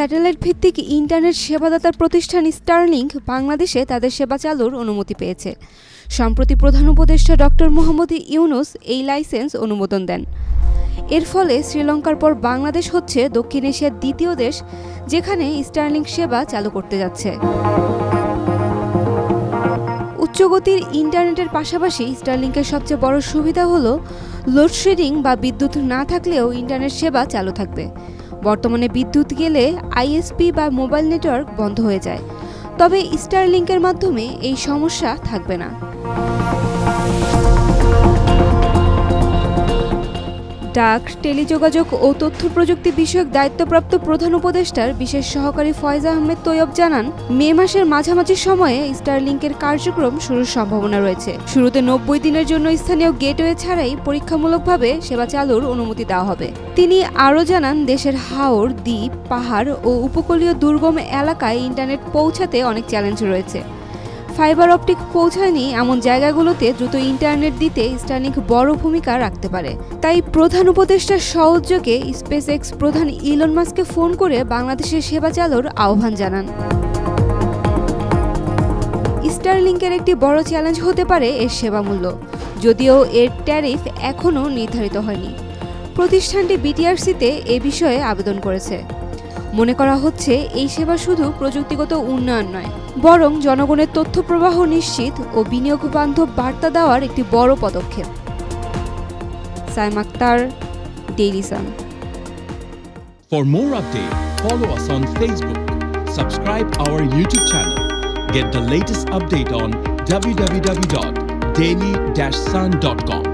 Satellite ভিত্তিক internet সেবাদাতার প্রতিষ্ঠান Starlink বাংলাদেশে তাদের সেবা চালুর অনুমতি পেয়েছে। সম্প্রতি প্রধান উপদেষ্টা ডক্টর মোহাম্মদ ইউনূস এই লাইসেন্স অনুমোদন দেন। এর ফলে শ্রীলঙ্কার পর বাংলাদেশ হচ্ছে দক্ষিণ এশিয়ার দ্বিতীয় দেশ যেখানে স্টারলিংক সেবা চালু করতে যাচ্ছে। উচ্চগতির ইন্টারনেটের পাশাপাশি স্টারলিংকের সবচেয়ে বড় সুবিধা হলো লোডশেডিং বা বিদ্যুৎ না থাকলেও ইন্টারনেট সেবা চালু থাকবে। বর্তমানে বিদ্যুৎ গেলে আইএসপি বা মোবাইল নেটওয়ার্ক বন্ধ হয়ে যায়, তবে স্টারলিংকের মাধ্যমে এই সমস্যা থাকবে না। ডাক, টেলিযোগাযোগ ও তথ্য প্রযুক্তি বিষয়ক দায়িত্বপ্রাপ্ত প্রধান উপদেষ্টার বিশেষ সহকারী ফয়েজ আহমেদ তৈয়ব জানান, মে মাসের মাঝামাঝি সময়ে স্টারলিংকের কার্যক্রম শুরুর সম্ভাবনা রয়েছে। শুরুতে 90 দিনের জন্য স্থানীয় গেটওয়ে ছাড়াই পরীক্ষামূলকভাবে সেবা চালুর অনুমতি দেওয়া হবে। তিনি আরও জানান, দেশের হাওর, দ্বীপ, পাহাড় ও উপকূলীয় দুর্গম এলাকায় ইন্টারনেট পৌঁছাতে অনেক চ্যালেঞ্জ রয়েছে। ফাইবার অপটিক পৌঁছায়নি এমন জায়গাগুলোতে দ্রুত ইন্টারনেট দিতে স্টারলিংক বড় ভূমিকা রাখতে পারে। তাই প্রধান উপদেষ্টার সহযোগে স্পেসএক্স প্রধান ইলন মাস্ককে ফোন করে বাংলাদেশের সেবা চালুর আহ্বান জানান। স্টারলিংকের একটি বড় চ্যালেঞ্জ হতে পারে এর সেবা মূল্য, যদিও এর ট্যারিফ এখনও নির্ধারিত হয়নি। প্রতিষ্ঠানটি বিটিআরসিতে এ বিষয়ে আবেদন করেছে। মনে করা হচ্ছে এই সেবা শুধু প্রযুক্তিগত উন্নয়ন নয়, বরং জনগণের তথ্য প্রবাহ নিশ্চিত ও বিনিয়োগ বান্ধব বার্তা দেওয়ার একটি বড় পদক্ষেপ। Saima Akhtar, Daily Sun. For more updates, follow us on Facebook, subscribe our YouTube channel, get the latest update on www.daily-sun.com.